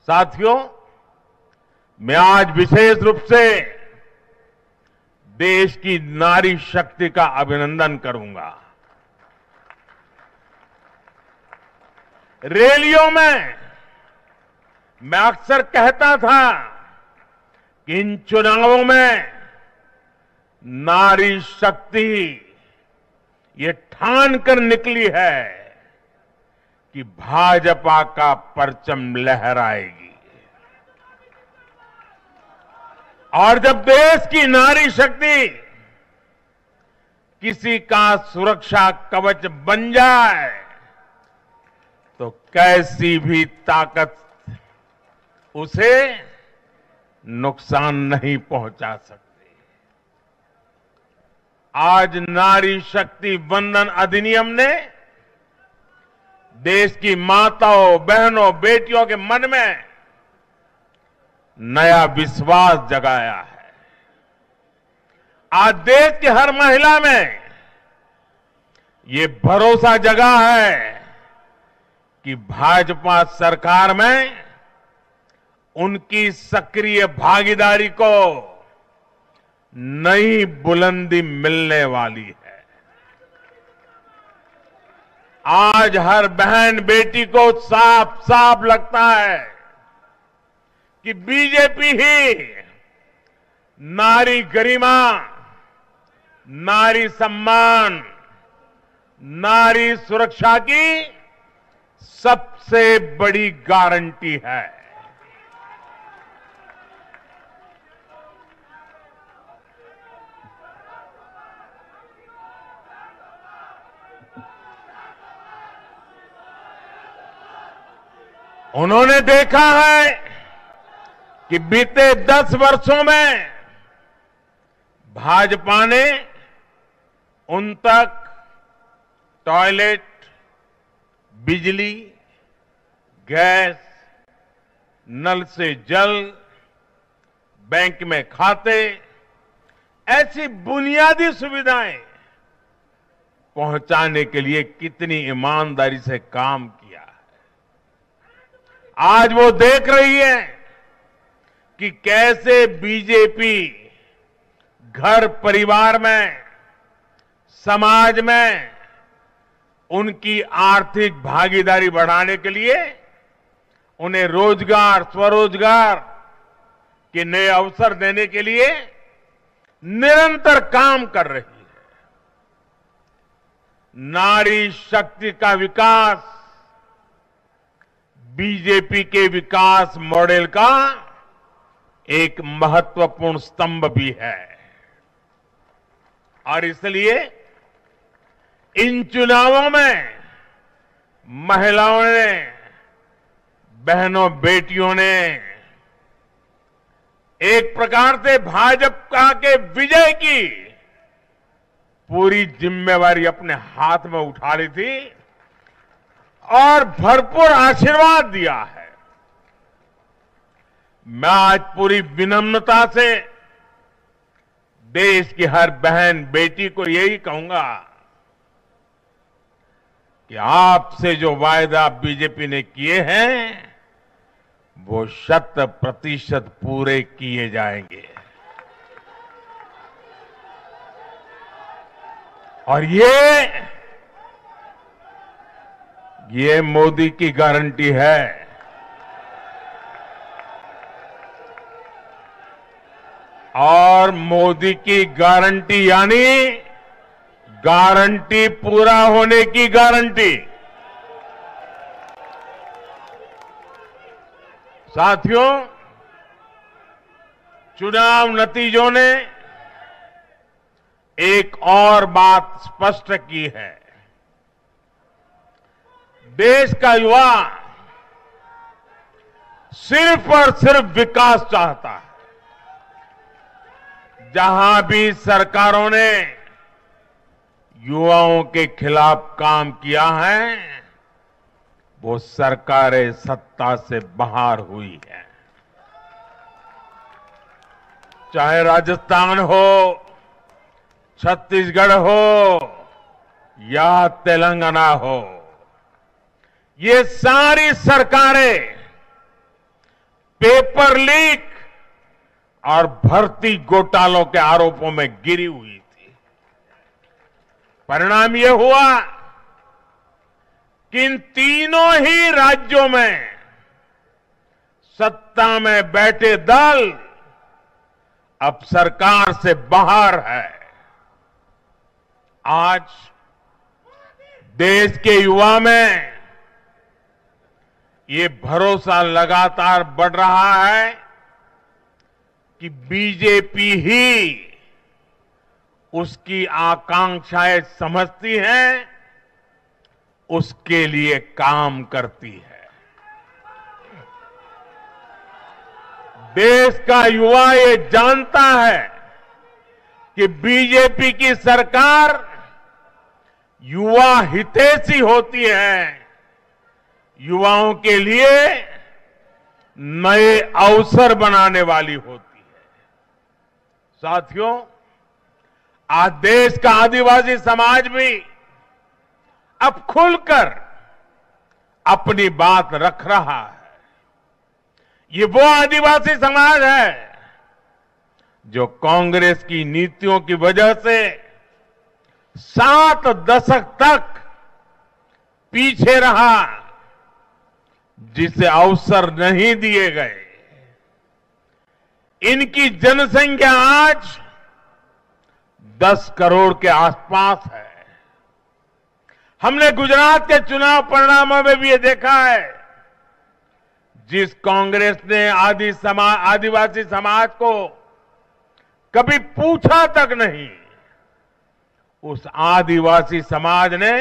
साथियों, मैं आज विशेष रूप से देश की नारी शक्ति का अभिनंदन करूंगा। रैलियों में मैं अक्सर कहता था कि इन चुनावों में नारी शक्ति ये ठान कर निकली है कि भाजपा का परचम लहराएगी। और जब देश की नारी शक्ति किसी का सुरक्षा कवच बन जाए तो कैसी भी ताकत उसे नुकसान नहीं पहुंचा सकती। आज नारी शक्ति वंदन अधिनियम ने देश की माताओं, बहनों, बेटियों के मन में नया विश्वास जगाया है। आज देश की हर महिला में ये भरोसा जगा है कि भाजपा सरकार में उनकी सक्रिय भागीदारी को नई बुलंदी मिलने वाली है। आज हर बहन बेटी को साफ साफ लगता है कि बीजेपी ही नारी गरिमा, नारी सम्मान, नारी सुरक्षा की सबसे बड़ी गारंटी है। उन्होंने देखा है कि बीते 10 वर्षों में भाजपा ने उन तक टॉयलेट, बिजली, गैस, नल से जल, बैंक में खाते, ऐसी बुनियादी सुविधाएं पहुंचाने के लिए कितनी ईमानदारी से काम किया है। आज वो देख रही है कि कैसे बीजेपी घर परिवार में, समाज में उनकी आर्थिक भागीदारी बढ़ाने के लिए उन्हें रोजगार, स्वरोजगार के नए अवसर देने के लिए निरंतर काम कर रही है। नारी शक्ति का विकास बीजेपी के विकास मॉडल का एक महत्वपूर्ण स्तंभ भी है। और इसलिए इन चुनावों में महिलाओं ने, बहनों, बेटियों ने एक प्रकार से भाजपा के विजय की पूरी जिम्मेवारी अपने हाथ में उठा ली थी और भरपूर आशीर्वाद दिया है। मैं आज पूरी विनम्रता से देश की हर बहन बेटी को यही कहूंगा कि आपसे जो वायदा बीजेपी ने किए हैं वो 100% पूरे किए जाएंगे। और ये मोदी की गारंटी है। और मोदी की गारंटी यानी गारंटी पूरा होने की गारंटी। साथियों, चुनाव नतीजों ने एक और बात स्पष्ट की है। देश का युवा सिर्फ और सिर्फ विकास चाहता है। जहां भी सरकारों ने युवाओं के खिलाफ काम किया है वो सरकारें सत्ता से बाहर हुई है। चाहे राजस्थान हो, छत्तीसगढ़ हो या तेलंगाना हो, ये सारी सरकारें पेपर लीक और भर्ती घोटालों के आरोपों में गिरी हुई थी। परिणाम यह हुआ कि इन तीनों ही राज्यों में सत्ता में बैठे दल अब सरकार से बाहर है। आज देश के युवा में ये भरोसा लगातार बढ़ रहा है कि बीजेपी ही उसकी आकांक्षाएं समझती है, उसके लिए काम करती है। देश का युवा ये जानता है कि बीजेपी की सरकार युवा हितैषी होती है, युवाओं के लिए नए अवसर बनाने वाली होती है। साथियों, आज देश का आदिवासी समाज भी अब खुलकर अपनी बात रख रहा है। ये वो आदिवासी समाज है जो कांग्रेस की नीतियों की वजह से 7 दशक तक पीछे रहा, जिसे अवसर नहीं दिए गए। इनकी जनसंख्या आज 10 करोड़ के आसपास है। हमने गुजरात के चुनाव परिणामों में भी ये देखा है, जिस कांग्रेस ने आदिवासी समाज को कभी पूछा तक नहीं, उस आदिवासी समाज ने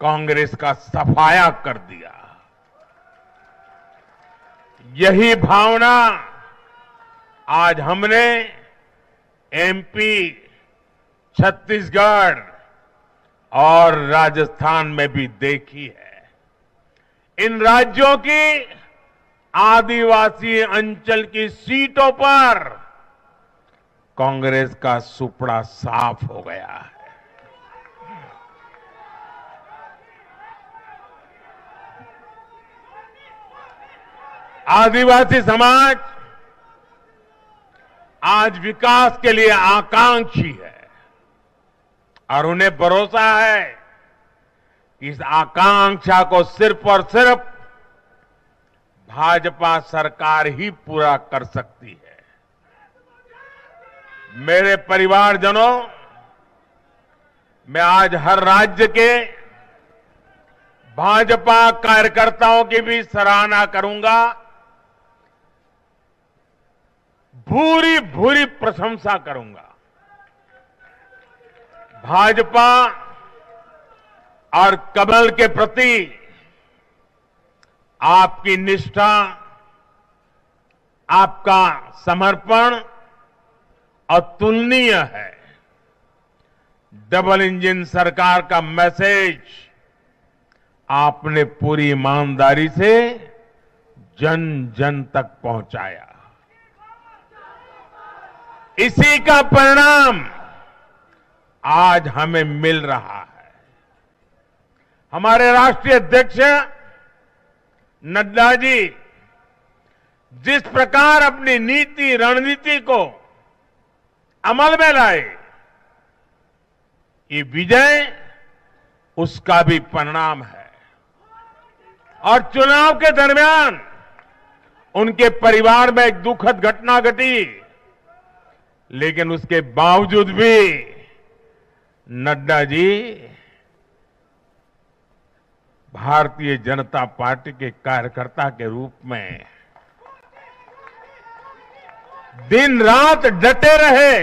कांग्रेस का सफाया कर दिया। यही भावना आज हमने एमपी, छत्तीसगढ़ और राजस्थान में भी देखी है। इन राज्यों की आदिवासी अंचल की सीटों पर कांग्रेस का सुपड़ा साफ हो गया है। आदिवासी समाज आज विकास के लिए आकांक्षी है और उन्हें भरोसा है कि इस आकांक्षा को सिर्फ और सिर्फ भाजपा सरकार ही पूरा कर सकती है। मेरे परिवारजनों, मैं आज हर राज्य के भाजपा कार्यकर्ताओं की भी सराहना करूंगा, भूरी भूरी प्रशंसा करूंगा। भाजपा और कमल के प्रति आपकी निष्ठा, आपका समर्पण अतुलनीय है। डबल इंजन सरकार का मैसेज आपने पूरी ईमानदारी से जन जन तक पहुंचाया। इसी का परिणाम आज हमें मिल रहा है। हमारे राष्ट्रीय अध्यक्ष नड्डा जी जिस प्रकार अपनी नीति रणनीति को अमल में लाए, ये विजय उसका भी परिणाम है। और चुनाव के दरमियान उनके परिवार में एक दुखद घटना घटी, लेकिन उसके बावजूद भी नड्डा जी भारतीय जनता पार्टी के कार्यकर्ता के रूप में दिन रात डटे रहे।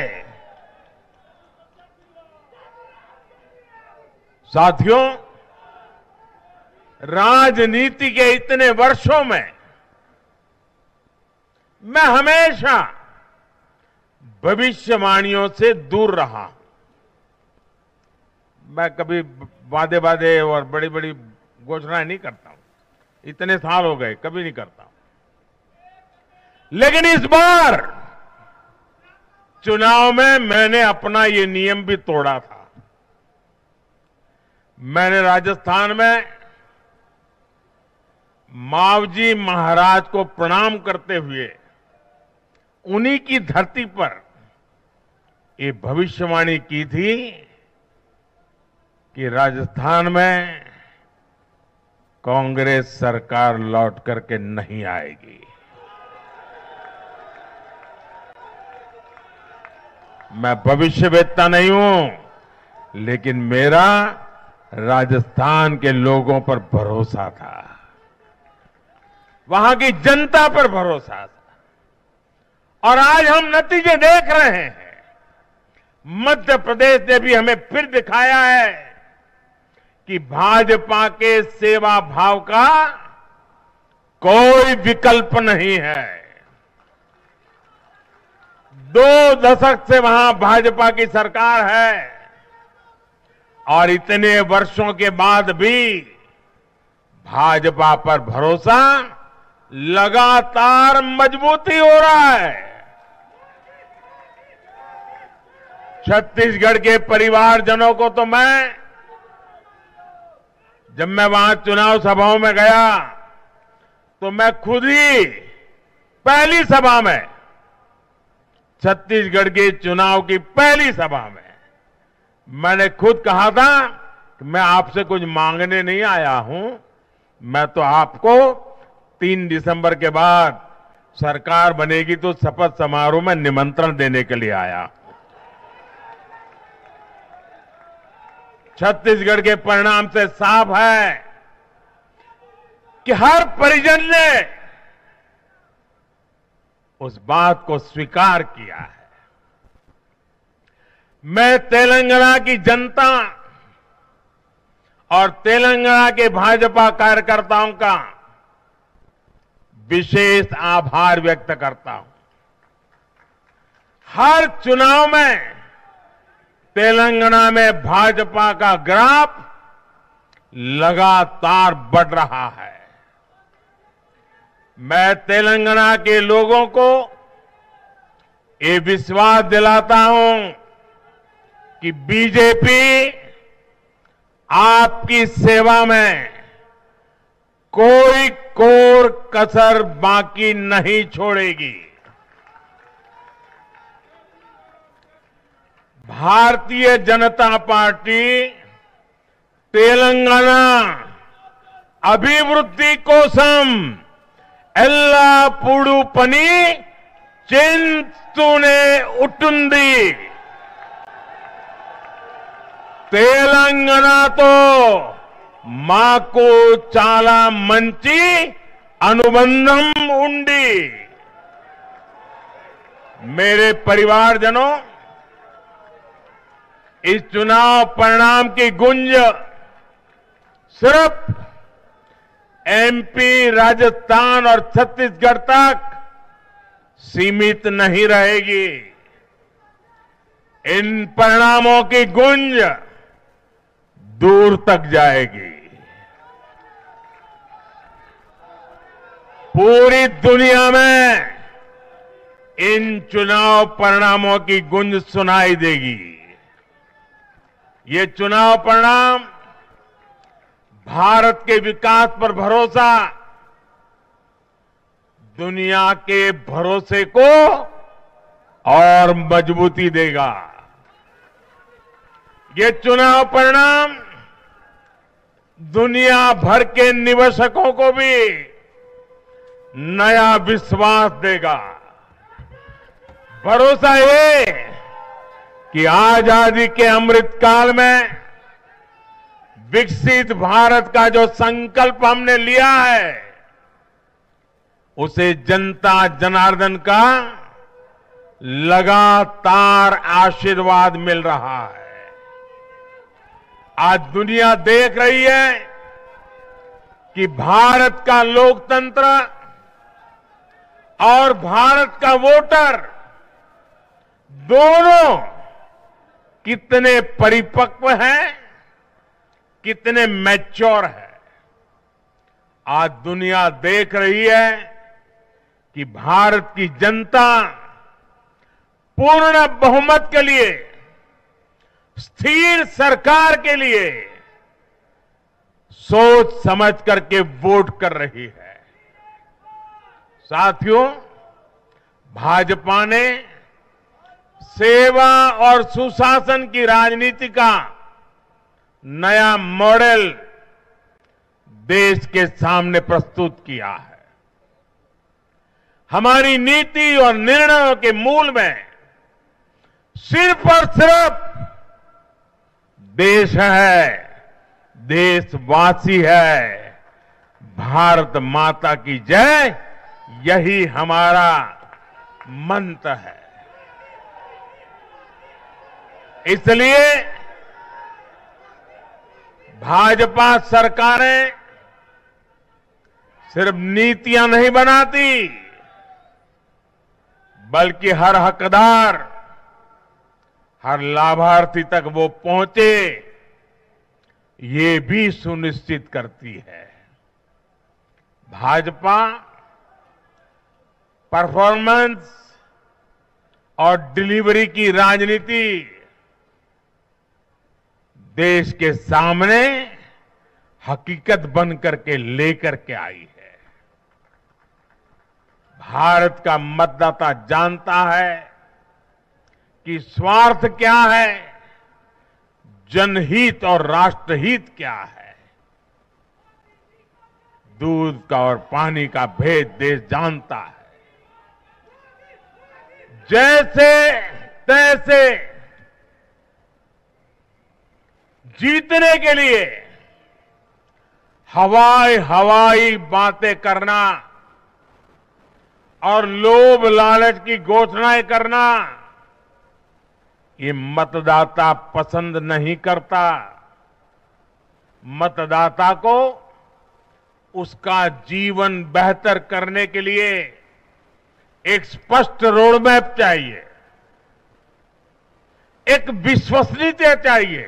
साथियों, राजनीति के इतने वर्षों में मैं हमेशा भविष्यवाणियों से दूर रहा। मैं कभी वादे और बड़ी बड़ी घोषणाएं नहीं करता हूं। इतने साल हो गए, कभी नहीं करता हूं। लेकिन इस बार चुनाव में मैंने अपना ये नियम भी तोड़ा था। मैंने राजस्थान में मावजी महाराज को प्रणाम करते हुए उन्हीं की धरती पर ये भविष्यवाणी की थी कि राजस्थान में कांग्रेस सरकार लौट करके नहीं आएगी। मैं भविष्यवेत्ता नहीं हूं, लेकिन मेरा राजस्थान के लोगों पर भरोसा था, वहां की जनता पर भरोसा था और आज हम नतीजे देख रहे हैं। मध्य प्रदेश ने भी हमें फिर दिखाया है कि भाजपा के सेवा भाव का कोई विकल्प नहीं है। 2 दशक से वहां भाजपा की सरकार है और इतने वर्षों के बाद भी भाजपा पर भरोसा लगातार मजबूती हो रहा है। छत्तीसगढ़ के परिवारजनों को तो जब मैं वहां चुनाव सभाओं में गया तो मैं खुद ही पहली सभा में, छत्तीसगढ़ के चुनाव की पहली सभा में मैंने खुद कहा था कि मैं आपसे कुछ मांगने नहीं आया हूं, मैं तो आपको 3 दिसंबर के बाद सरकार बनेगी तो शपथ समारोह में निमंत्रण देने के लिए आया। छत्तीसगढ़ के परिणाम से साफ है कि हर परिजन ने उस बात को स्वीकार किया है। मैं तेलंगाना की जनता और तेलंगाना के भाजपा कार्यकर्ताओं का विशेष आभार व्यक्त करता हूं। हर चुनाव में तेलंगाना में भाजपा का ग्राफ लगातार बढ़ रहा है। मैं तेलंगाना के लोगों को ये विश्वास दिलाता हूं कि बीजेपी आपकी सेवा में कोई कोर कसर बाकी नहीं छोड़ेगी। भारतीय जनता पार्टी तेलंगाना अभिवृद्धि कोसम एल्लापूडू पनी चिंतूने उटुंदी। तेलंगाना तो माको चाला मंची अनुबंधम उंडी। मेरे परिवारजनों, इस चुनाव परिणाम की गुंज सिर्फ एमपी, राजस्थान और छत्तीसगढ़ तक सीमित नहीं रहेगी। इन परिणामों की गुंज दूर तक जाएगी। पूरी दुनिया में इन चुनाव परिणामों की गुंज सुनाई देगी। ये चुनाव परिणाम भारत के विकास पर भरोसा, दुनिया के भरोसे को और मजबूती देगा। ये चुनाव परिणाम दुनिया भर के निवेशकों को भी नया विश्वास देगा। भरोसा ये कि आजादी के अमृत काल में विकसित भारत का जो संकल्प हमने लिया है, उसे जनता जनार्दन का लगातार आशीर्वाद मिल रहा है। आज दुनिया देख रही है कि भारत का लोकतंत्र और भारत का वोटर दोनों कितने परिपक्व हैं, कितने मैच्योर है। आज दुनिया देख रही है कि भारत की जनता पूर्ण बहुमत के लिए, स्थिर सरकार के लिए सोच समझ करके वोट कर रही है। साथियों, भाजपा ने सेवा और सुशासन की राजनीति का नया मॉडल देश के सामने प्रस्तुत किया है। हमारी नीति और निर्णयों के मूल में सिर्फ और सिर्फ देश है, देशवासी है, भारत माता की जय, यही हमारा मंत्र है। इसलिए भाजपा सरकारें सिर्फ नीतियां नहीं बनाती, बल्कि हर हकदार, हर लाभार्थी तक वो पहुंचे, ये भी सुनिश्चित करती है। भाजपा परफॉर्मेंस और डिलीवरी की राजनीति देश के सामने हकीकत बन करके लेकर के आई है। भारत का मतदाता जानता है कि स्वार्थ क्या है, जनहित और राष्ट्रहित क्या है। दूध का और पानी का भेद देश जानता है। जैसे तैसे जीतने के लिए हवाई बातें करना और लोभ लालच की घोषणाएं करना, ये मतदाता पसंद नहीं करता। मतदाता को उसका जीवन बेहतर करने के लिए एक स्पष्ट रोडमैप चाहिए, एक विश्वसनीयता चाहिए,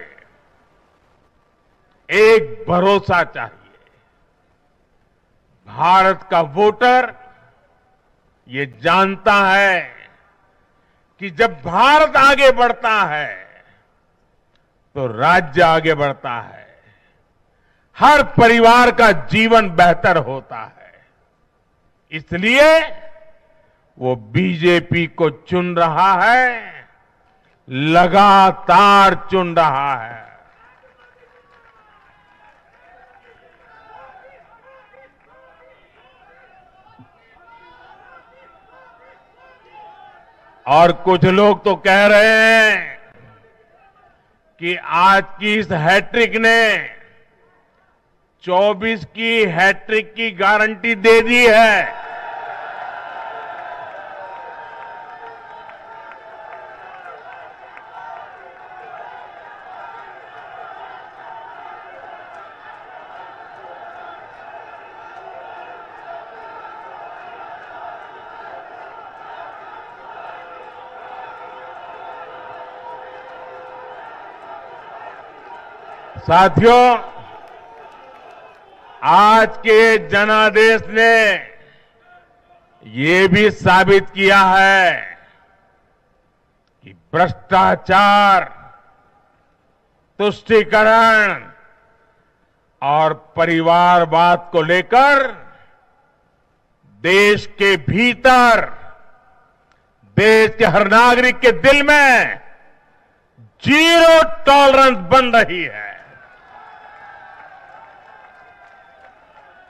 एक भरोसा चाहिए। भारत का वोटर ये जानता है कि जब भारत आगे बढ़ता है तो राज्य आगे बढ़ता है, हर परिवार का जीवन बेहतर होता है। इसलिए वो बीजेपी को चुन रहा है, लगातार चुन रहा है। और कुछ लोग तो कह रहे हैं कि आज की इस हैट्रिक ने 24 की हैट्रिक की गारंटी दे दी है। साथियों, आज के जनादेश ने ये भी साबित किया है कि भ्रष्टाचार, तुष्टीकरण और परिवारवाद को लेकर देश के भीतर, देश के हर नागरिक के दिल में जीरो टॉलरेंस बन रही है।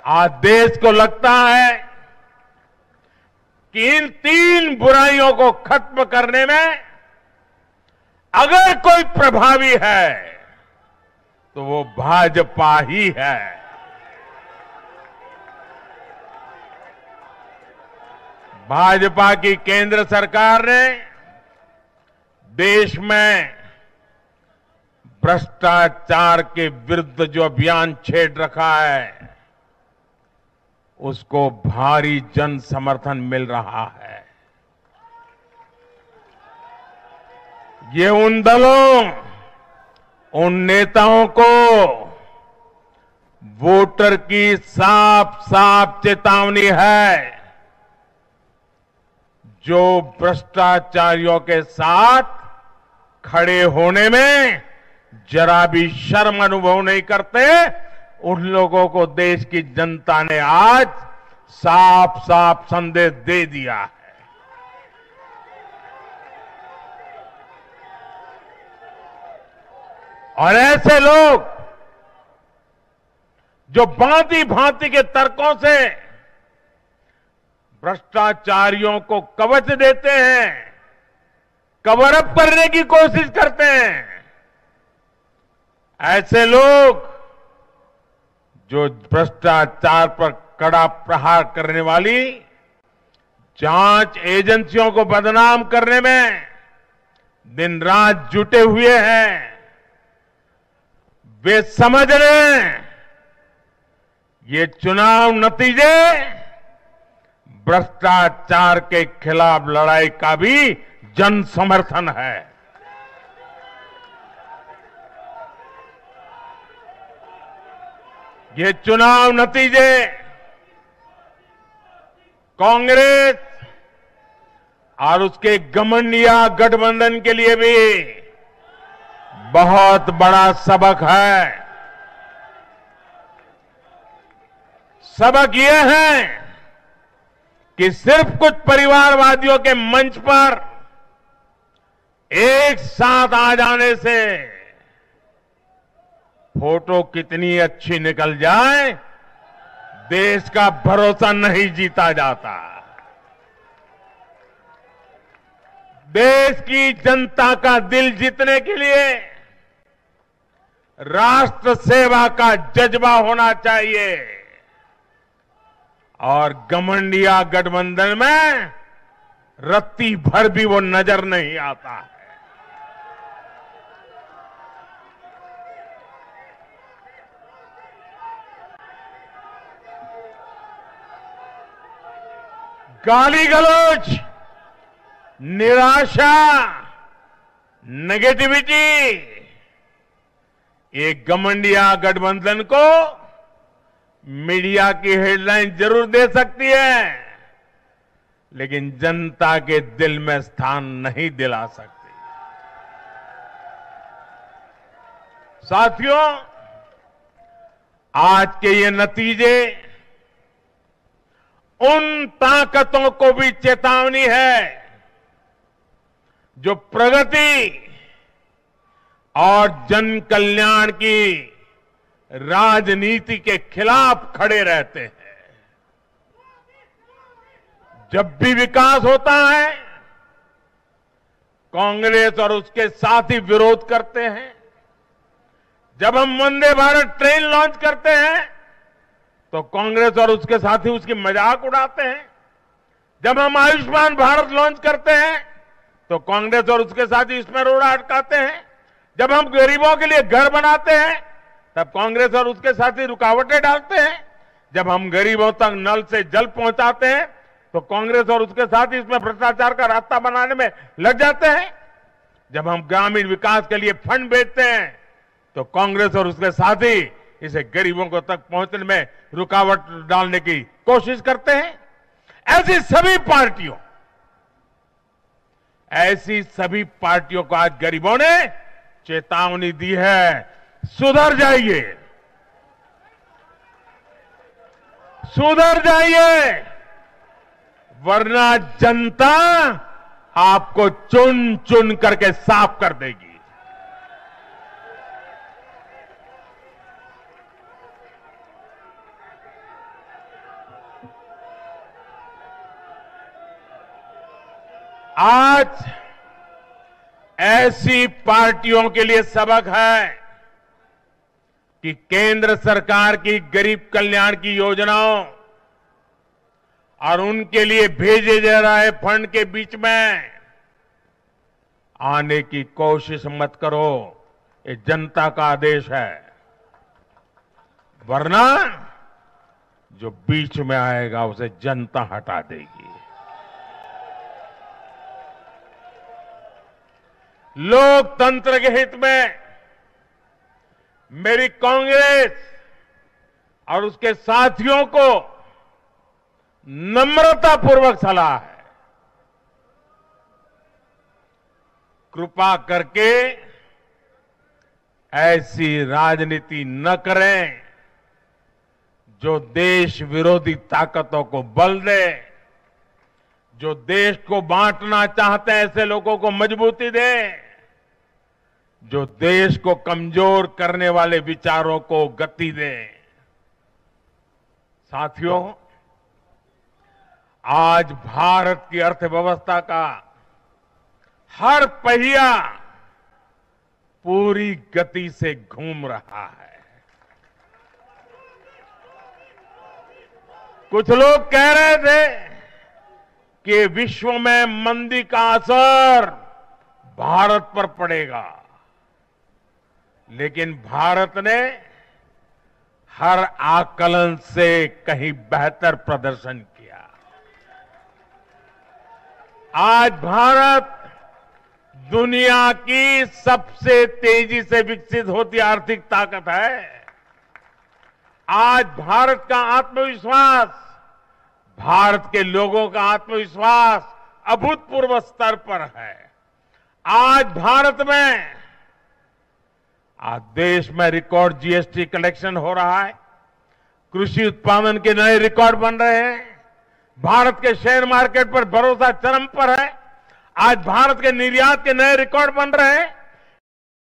आज देश को लगता है कि इन तीन बुराइयों को खत्म करने में अगर कोई प्रभावी है तो वो भाजपा ही है। भाजपा की केंद्र सरकार ने देश में भ्रष्टाचार के विरुद्ध जो अभियान छेड़ रखा है, उसको भारी जन समर्थन मिल रहा है। ये उन दलों, उन नेताओं को वोटर की साफ साफ चेतावनी है जो भ्रष्टाचारियों के साथ खड़े होने में जरा भी शर्म अनुभव नहीं करते। उन लोगों को देश की जनता ने आज साफ साफ संदेश दे दिया है। और ऐसे लोग जो भांति भांति के तर्कों से भ्रष्टाचारियों को कवच देते हैं, कवर अप करने की कोशिश करते हैं, ऐसे लोग जो भ्रष्टाचार पर कड़ा प्रहार करने वाली जांच एजेंसियों को बदनाम करने में दिन रात जुटे हुए हैं, वे समझ रहे हैं ये चुनाव नतीजे भ्रष्टाचार के खिलाफ लड़ाई का भी जन समर्थन है। ये चुनाव नतीजे कांग्रेस और उसके घमंडिया गठबंधन के लिए भी बहुत बड़ा सबक है। सबक ये है कि सिर्फ कुछ परिवारवादियों के मंच पर एक साथ आ जाने से फोटो कितनी अच्छी निकल जाए, देश का भरोसा नहीं जीता जाता। देश की जनता का दिल जीतने के लिए राष्ट्र सेवा का जज्बा होना चाहिए और घमंडिया गठबंधन में रत्ती भर भी वो नजर नहीं आता है। गाली गलौज, निराशा, नेगेटिविटी, एक घमंडिया गठबंधन को मीडिया की हेडलाइन जरूर दे सकती है, लेकिन जनता के दिल में स्थान नहीं दिला सकती। साथियों, आज के ये नतीजे उन ताकतों को भी चेतावनी है जो प्रगति और जन कल्याण की राजनीति के खिलाफ खड़े रहते हैं। जब भी विकास होता है, कांग्रेस और उसके साथी विरोध करते हैं। जब हम वंदे भारत ट्रेन लॉन्च करते हैं तो कांग्रेस और उसके साथी उसकी मजाक उड़ाते हैं। जब हम आयुष्मान भारत लॉन्च करते हैं तो कांग्रेस और उसके साथी इसमें रोड़ा अटकाते हैं। जब हम गरीबों के लिए घर बनाते हैं तब कांग्रेस और उसके साथी रुकावटें डालते हैं। जब हम गरीबों तक नल से जल पहुंचाते हैं तो कांग्रेस और उसके साथी इसमें भ्रष्टाचार का रास्ता बनाने में लग जाते हैं। जब हम ग्रामीण विकास के लिए फंड भेजते हैं तो कांग्रेस और उसके साथी इसे गरीबों को तक पहुंचने में रुकावट डालने की कोशिश करते हैं। ऐसी सभी पार्टियों को आज गरीबों ने चेतावनी दी है, सुधर जाइए, सुधर जाइए, वरना जनता आपको चुन चुन करके साफ कर देगी। आज ऐसी पार्टियों के लिए सबक है कि केंद्र सरकार की गरीब कल्याण की योजनाओं और उनके लिए भेजे जा रहे फंड के बीच में आने की कोशिश मत करो। ये जनता का आदेश है, वरना जो बीच में आएगा उसे जनता हटा देगी। लोकतंत्र के हित में मेरी कांग्रेस और उसके साथियों को नम्रतापूर्वक सलाह है, कृपा करके ऐसी राजनीति न करें जो देश विरोधी ताकतों को बल दे, जो देश को बांटना चाहते हैं ऐसे लोगों को मजबूती दे, जो देश को कमजोर करने वाले विचारों को गति दे। साथियों, आज भारत की अर्थव्यवस्था का हर पहिया पूरी गति से घूम रहा है। कुछ लोग कह रहे थे कि विश्व में मंदी का असर भारत पर पड़ेगा, लेकिन भारत ने हर आकलन से कहीं बेहतर प्रदर्शन किया। आज भारत दुनिया की सबसे तेजी से विकसित होती आर्थिक ताकत है। आज भारत का आत्मविश्वास, भारत के लोगों का आत्मविश्वास अभूतपूर्व स्तर पर है। आज भारत में, आज देश में रिकॉर्ड जीएसटी कलेक्शन हो रहा है, कृषि उत्पादन के नए रिकॉर्ड बन रहे हैं, भारत के शेयर मार्केट पर भरोसा चरम पर है। आज भारत के निर्यात के नए रिकॉर्ड बन रहे हैं,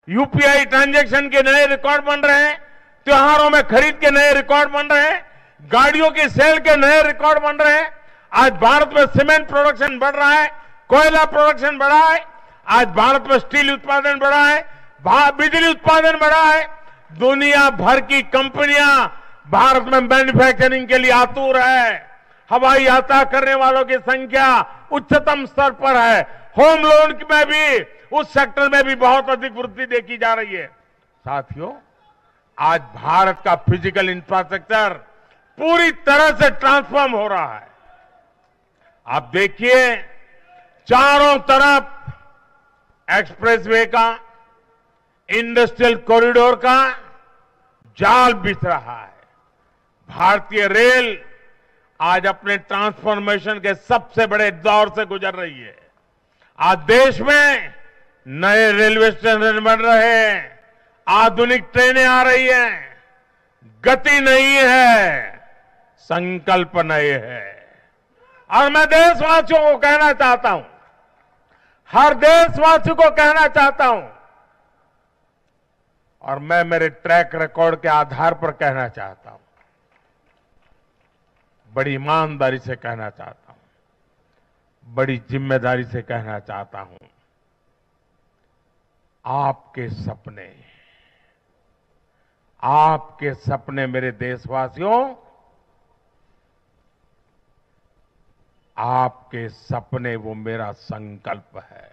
यूपीआई ट्रांजैक्शन के नए रिकॉर्ड बन रहे हैं, त्योहारों में खरीद के नए रिकॉर्ड बन रहे हैं, गाड़ियों की सेल के नए रिकॉर्ड बन रहे हैं। आज भारत में सीमेंट प्रोडक्शन बढ़ रहा है, कोयला प्रोडक्शन बढ़ा है, आज भारत में स्टील उत्पादन बढ़ा है, बिजली उत्पादन बढ़ा है। दुनिया भर की कंपनियां भारत में मैन्युफैक्चरिंग के लिए आतुर है। हवाई यात्रा करने वालों की संख्या उच्चतम स्तर पर है। होम लोन में भी, उस सेक्टर में भी बहुत अधिक वृद्धि देखी जा रही है। साथियों, आज भारत का फिजिकल इंफ्रास्ट्रक्चर पूरी तरह से ट्रांसफॉर्म हो रहा है। आप देखिए, चारों तरफ एक्सप्रेसवे का, इंडस्ट्रियल कॉरिडोर का जाल बिछ रहा है। भारतीय रेल आज अपने ट्रांसफॉर्मेशन के सबसे बड़े दौर से गुजर रही है। आज देश में नए रेलवे स्टेशन बन रहे हैं, आधुनिक ट्रेनें आ रही हैं। गति नहीं है, संकल्प नए है। और मैं देशवासियों को कहना चाहता हूं, हर देशवासी को कहना चाहता हूं, और मैं मेरे ट्रैक रिकॉर्ड के आधार पर कहना चाहता हूं, बड़ी ईमानदारी से कहना चाहता हूं, बड़ी जिम्मेदारी से कहना चाहता हूं, आपके सपने मेरे देशवासियों, आपके सपने वो मेरा संकल्प है।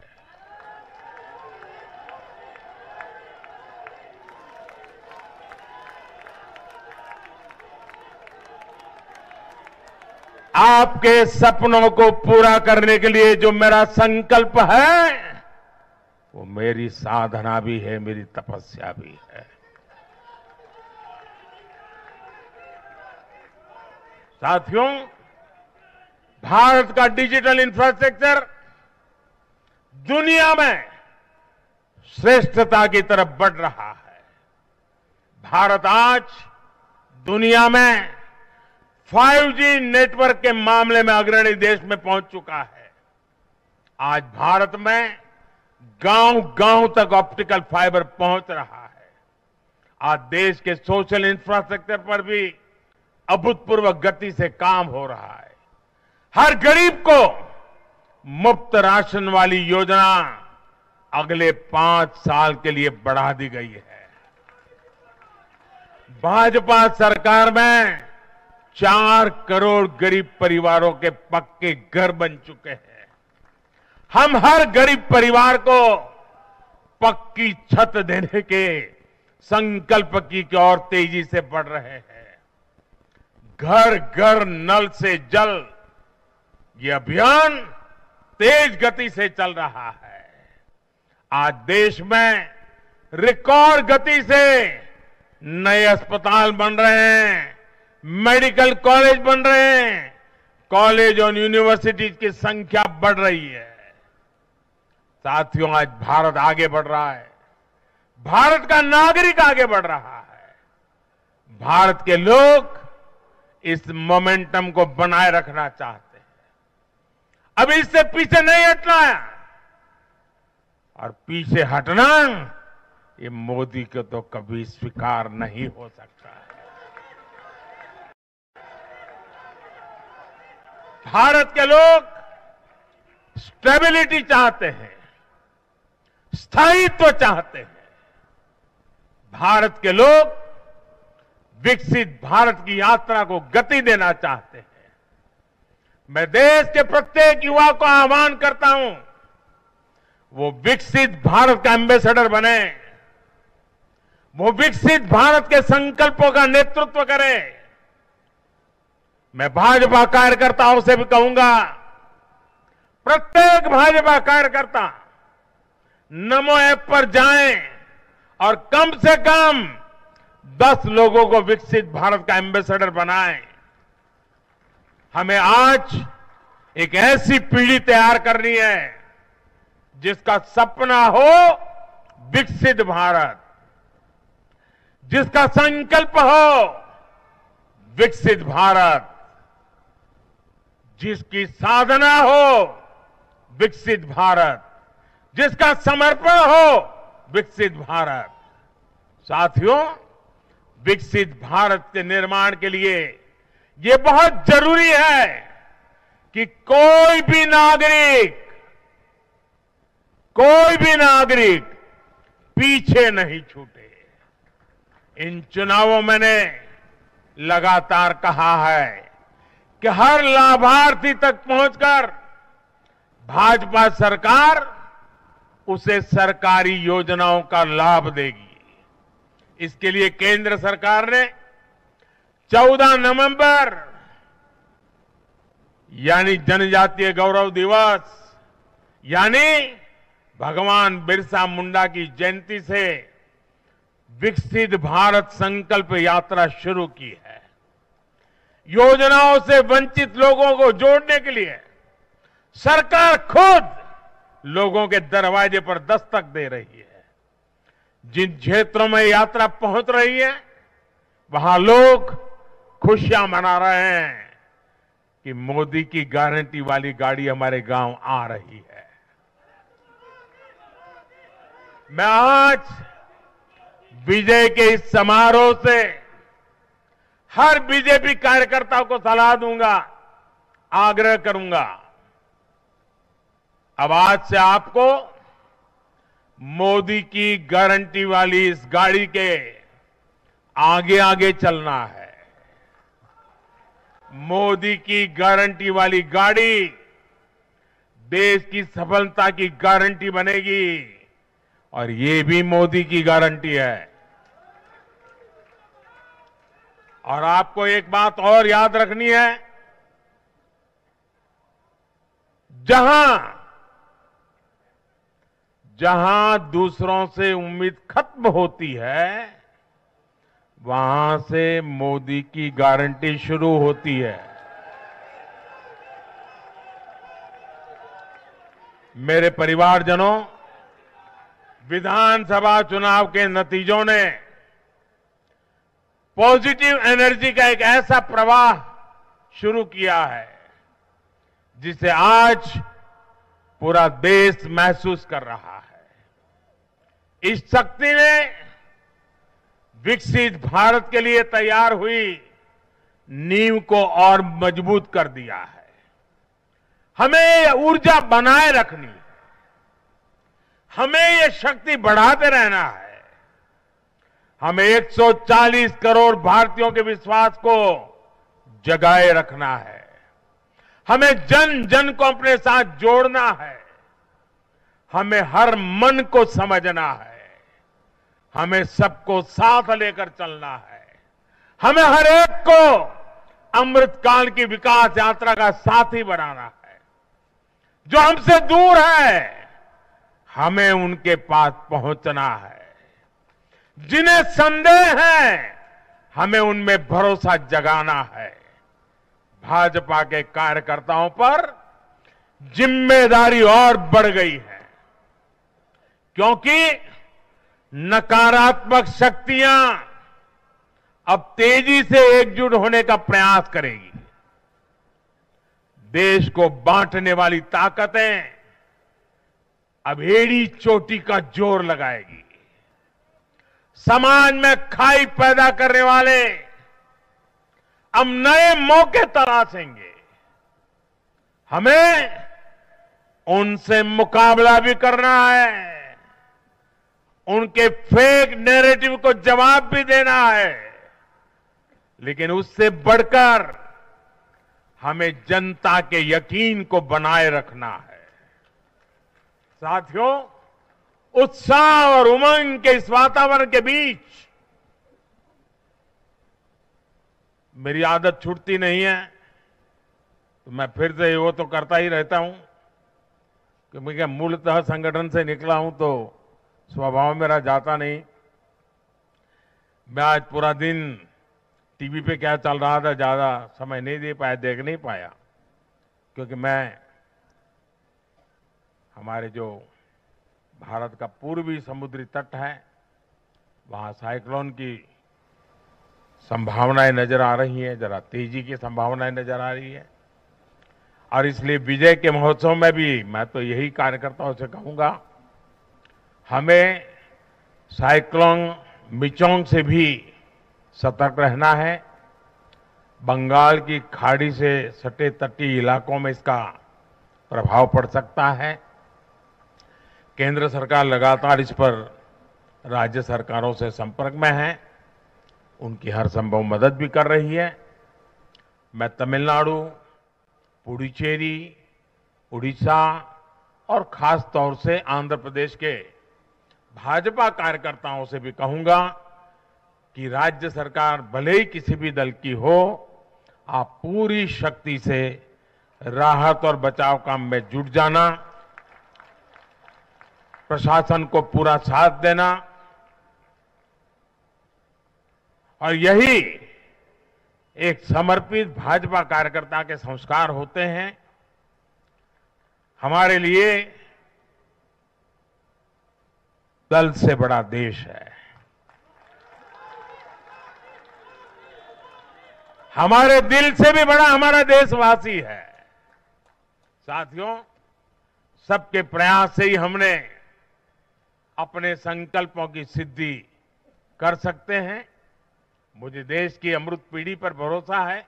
आपके सपनों को पूरा करने के लिए जो मेरा संकल्प है, वो मेरी साधना भी है, मेरी तपस्या भी है। साथियों, भारत का डिजिटल इंफ्रास्ट्रक्चर दुनिया में श्रेष्ठता की तरफ बढ़ रहा है। भारत आज दुनिया में 5G नेटवर्क के मामले में अग्रणी देश में पहुंच चुका है। आज भारत में गांव-गांव तक ऑप्टिकल फाइबर पहुंच रहा है। आज देश के सोशल इंफ्रास्ट्रक्चर पर भी अभूतपूर्व गति से काम हो रहा है। हर गरीब को मुफ्त राशन वाली योजना अगले 5 साल के लिए बढ़ा दी गई है। भाजपा सरकार में 4 करोड़ गरीब परिवारों के पक्के घर बन चुके हैं। हम हर गरीब परिवार को पक्की छत देने के संकल्प की ओर तेजी से बढ़ रहे हैं। घर घर नल से जल, ये अभियान तेज गति से चल रहा है। आज देश में रिकॉर्ड गति से नए अस्पताल बन रहे हैं, मेडिकल कॉलेज बन रहे हैं, कॉलेज और यूनिवर्सिटीज की संख्या बढ़ रही है। साथियों, आज भारत आगे बढ़ रहा है, भारत का नागरिक आगे बढ़ रहा है। भारत के लोग इस मोमेंटम को बनाए रखना चाहते हैं। अब इससे पीछे नहीं हटना है, और पीछे हटना ये मोदी को तो कभी स्वीकार नहीं हो सकता है। भारत के लोग स्टेबिलिटी चाहते हैं, स्थायित्व चाहते हैं। भारत के लोग विकसित भारत की यात्रा को गति देना चाहते हैं। मैं देश के प्रत्येक युवा को आह्वान करता हूं, वो विकसित भारत का एम्बेसडर बने, वो विकसित भारत के संकल्पों का नेतृत्व करे। मैं भाजपा कार्यकर्ताओं से भी कहूंगा, प्रत्येक भाजपा कार्यकर्ता नमो ऐप पर जाएं और कम से कम 10 लोगों को विकसित भारत का एम्बेसडर बनाएं। हमें आज एक ऐसी पीढ़ी तैयार करनी है जिसका सपना हो विकसित भारत, जिसका संकल्प हो विकसित भारत, जिसकी साधना हो विकसित भारत, जिसका समर्पण हो विकसित भारत। साथियों, विकसित भारत के निर्माण के लिए ये बहुत जरूरी है कि कोई भी नागरिक पीछे नहीं छूटे। इन चुनावों में मैंने लगातार कहा है कि हर लाभार्थी तक पहुंचकर भाजपा सरकार उसे सरकारी योजनाओं का लाभ देगी। इसके लिए केंद्र सरकार ने 14 नवंबर यानी जनजातीय गौरव दिवस यानी भगवान बिरसा मुंडा की जयंती से विकसित भारत संकल्प यात्रा शुरू की है। योजनाओं से वंचित लोगों को जोड़ने के लिए सरकार खुद लोगों के दरवाजे पर दस्तक दे रही है। जिन क्षेत्रों में यात्रा पहुंच रही है, वहां लोग खुशियां मना रहे हैं कि मोदी की गारंटी वाली गाड़ी हमारे गांव आ रही है। मैं आज विजय के इस समारोह से हर बीजेपी कार्यकर्ता को सलाह दूंगा, आग्रह करूंगा, अब आज से आपको मोदी की गारंटी वाली इस गाड़ी के आगे आगे चलना है। मोदी की गारंटी वाली गाड़ी देश की सफलता की गारंटी बनेगी, और ये भी मोदी की गारंटी है। और आपको एक बात और याद रखनी है, जहां दूसरों से उम्मीद खत्म होती है, वहां से मोदी की गारंटी शुरू होती है। मेरे परिवारजनों, विधानसभा चुनाव के नतीजों ने पॉजिटिव एनर्जी का एक ऐसा प्रवाह शुरू किया है जिसे आज पूरा देश महसूस कर रहा है। इस शक्ति ने विकसित भारत के लिए तैयार हुई नींव को और मजबूत कर दिया है। हमें ये ऊर्जा बनाए रखनी है, हमें ये शक्ति बढ़ाते रहना है। हमें 140 करोड़ भारतीयों के विश्वास को जगाए रखना है। हमें जन जन को अपने साथ जोड़ना है। हमें हर मन को समझना है। हमें सबको साथ लेकर चलना है। हमें हर एक को अमृतकाल की विकास यात्रा का साथी बनाना है। जो हमसे दूर है, हमें उनके पास पहुंचना है। जिन्हें संदेह है, हमें उनमें भरोसा जगाना है। भाजपा के कार्यकर्ताओं पर जिम्मेदारी और बढ़ गई है, क्योंकि नकारात्मक शक्तियां अब तेजी से एकजुट होने का प्रयास करेगी। देश को बांटने वाली ताकतें अब एड़ी चोटी का जोर लगाएगी। समाज में खाई पैदा करने वाले अब नए मौके तलाशेंगे। हमें उनसे मुकाबला भी करना है, उनके फेक नैरेटिव को जवाब भी देना है, लेकिन उससे बढ़कर हमें जनता के यकीन को बनाए रखना है। साथियों, उत्साह और उमंग के इस वातावरण के बीच मेरी आदत छूटती नहीं है, तो मैं फिर से वो तो करता ही रहता हूं कि मैं मूलतः संगठन से निकला हूं तो स्वभाव मेरा जाता नहीं। मैं आज पूरा दिन टीवी पे क्या चल रहा था ज्यादा समय नहीं दे पाया, देख नहीं पाया, क्योंकि मैं हमारे जो भारत का पूर्वी समुद्री तट है वहां साइक्लोन की संभावनाएं नजर आ रही हैं, जरा तेजी की संभावनाएं नजर आ रही है। और इसलिए विजय के महोत्सव में भी मैं तो यही कार्यकर्ताओं से कहूंगा, हमें साइक्लोन मिचोंग से भी सतर्क रहना है। बंगाल की खाड़ी से सटे तटीय इलाकों में इसका प्रभाव पड़ सकता है। केंद्र सरकार लगातार इस पर राज्य सरकारों से संपर्क में है, उनकी हर संभव मदद भी कर रही है। मैं तमिलनाडु, पुडुचेरी, उड़ीसा और खास तौर से आंध्र प्रदेश के भाजपा कार्यकर्ताओं से भी कहूंगा कि राज्य सरकार भले ही किसी भी दल की हो, आप पूरी शक्ति से राहत और बचाव काम में जुट जाना, प्रशासन को पूरा साथ देना, और यही एक समर्पित भाजपा कार्यकर्ता के संस्कार होते हैं। हमारे लिए दल से बड़ा देश है, हमारे दिल से भी बड़ा हमारा देशवासी है। साथियों, सबके प्रयास से ही हमने अपने संकल्पों की सिद्धि कर सकते हैं। मुझे देश की अमृत पीढ़ी पर भरोसा है।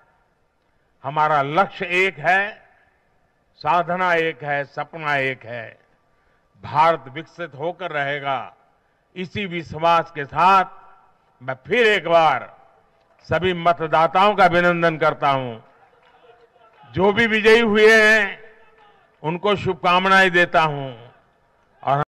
हमारा लक्ष्य एक है, साधना एक है, सपना एक है। भारत विकसित होकर रहेगा, इसी विश्वास के साथ मैं फिर एक बार सभी मतदाताओं का अभिनंदन करता हूं। जो भी विजयी हुए हैं उनको शुभकामनाएं देता हूं।